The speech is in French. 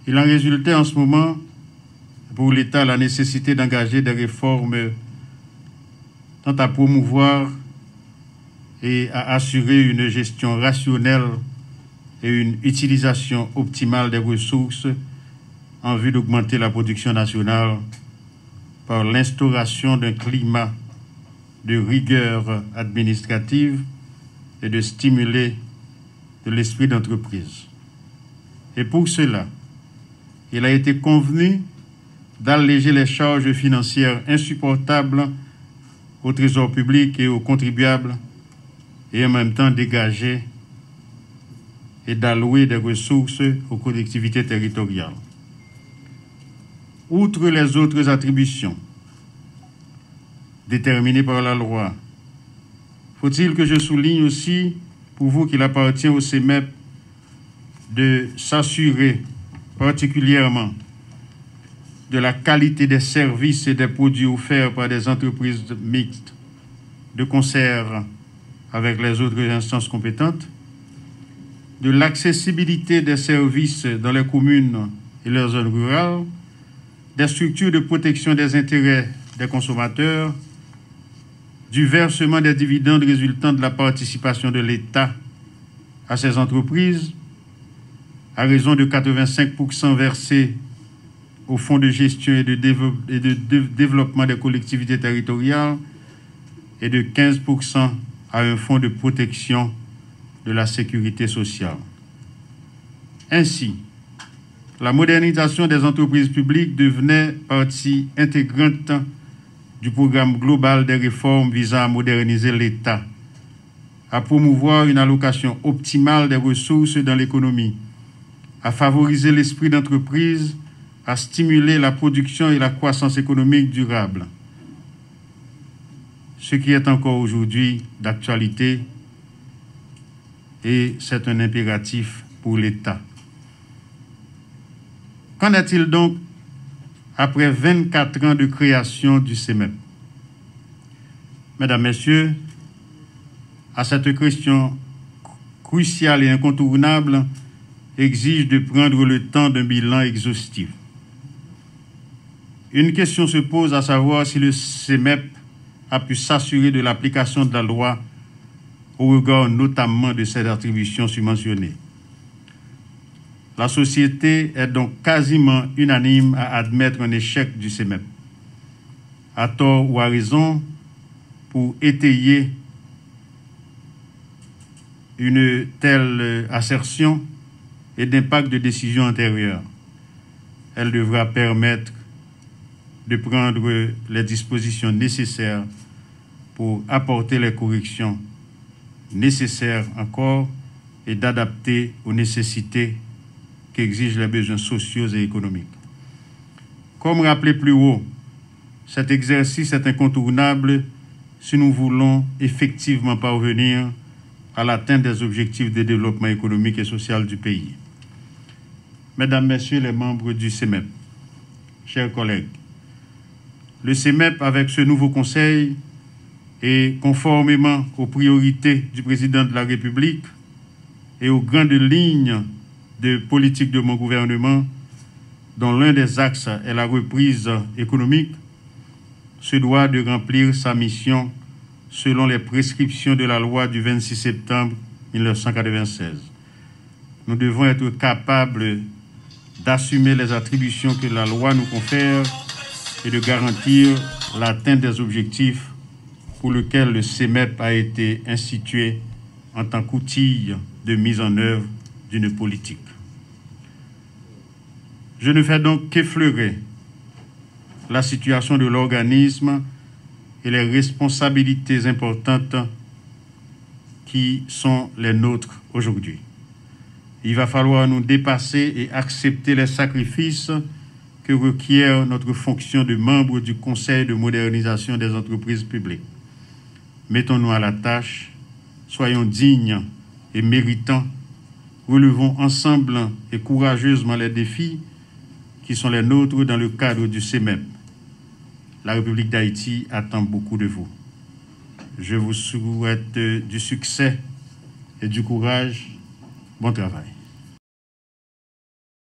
Il en résultait en ce moment pour l'État la nécessité d'engager des réformes tant à promouvoir et à assurer une gestion rationnelle et une utilisation optimale des ressources en vue d'augmenter la production nationale par l'instauration d'un climat de rigueur administrative et de stimuler de l'esprit d'entreprise. Et pour cela, il a été convenu d'alléger les charges financières insupportables au Trésor public et aux contribuables et en même temps dégager et d'allouer des ressources aux collectivités territoriales. Outre les autres attributions déterminées par la loi, faut-il que je souligne aussi pour vous qu'il appartient au CEMEP de s'assurer particulièrement de la qualité des services et des produits offerts par des entreprises mixtes de concert avec les autres instances compétentes, de l'accessibilité des services dans les communes et leurs zones rurales, des structures de protection des intérêts des consommateurs, du versement des dividendes résultant de la participation de l'État à ces entreprises, à raison de 85% versés au Fonds de gestion et de développement des collectivités territoriales et de 15% à un fonds de protection de la sécurité sociale. Ainsi, la modernisation des entreprises publiques devenait partie intégrante du programme global des réformes visant à moderniser l'État, à promouvoir une allocation optimale des ressources dans l'économie, à favoriser l'esprit d'entreprise, à stimuler la production et la croissance économique durable. Ce qui est encore aujourd'hui d'actualité, et c'est un impératif pour l'État. Qu'en est-il donc après 24 ans de création du CEMEP? Mesdames, Messieurs, à cette question cruciale et incontournable exige de prendre le temps d'un bilan exhaustif. Une question se pose à savoir si le CEMEP a pu s'assurer de l'application de la loi au regard notamment de ses attributions subventionnées. La société est donc quasiment unanime à admettre un échec du CEMEP, à tort ou à raison, pour étayer une telle assertion et d'impact de décisions antérieures. Elle devra permettre de prendre les dispositions nécessaires pour apporter les corrections nécessaires encore et d'adapter aux nécessités qu'exigent les besoins sociaux et économiques. Comme rappelé plus haut, cet exercice est incontournable si nous voulons effectivement parvenir à l'atteinte des objectifs de développement économique et social du pays. Mesdames, Messieurs les membres du CEMEP, chers collègues, le CEMEP, avec ce nouveau conseil et conformément aux priorités du président de la République et aux grandes lignes de politique de mon gouvernement, dont l'un des axes est la reprise économique, se doit de remplir sa mission selon les prescriptions de la loi du 26 septembre 1996. Nous devons être capables d'assumer les attributions que la loi nous confère et de garantir l'atteinte des objectifs pour lesquels le CEMEP a été institué en tant qu'outil de mise en œuvre d'une politique. Je ne fais donc qu'effleurer la situation de l'organisme et les responsabilités importantes qui sont les nôtres aujourd'hui. Il va falloir nous dépasser et accepter les sacrifices que requiert notre fonction de membre du Conseil de modernisation des entreprises publiques. Mettons-nous à la tâche, soyons dignes et méritants, relevons ensemble et courageusement les défis qui sont les nôtres dans le cadre du CEMEP. La République d'Haïti attend beaucoup de vous. Je vous souhaite du succès et du courage. Bon travail.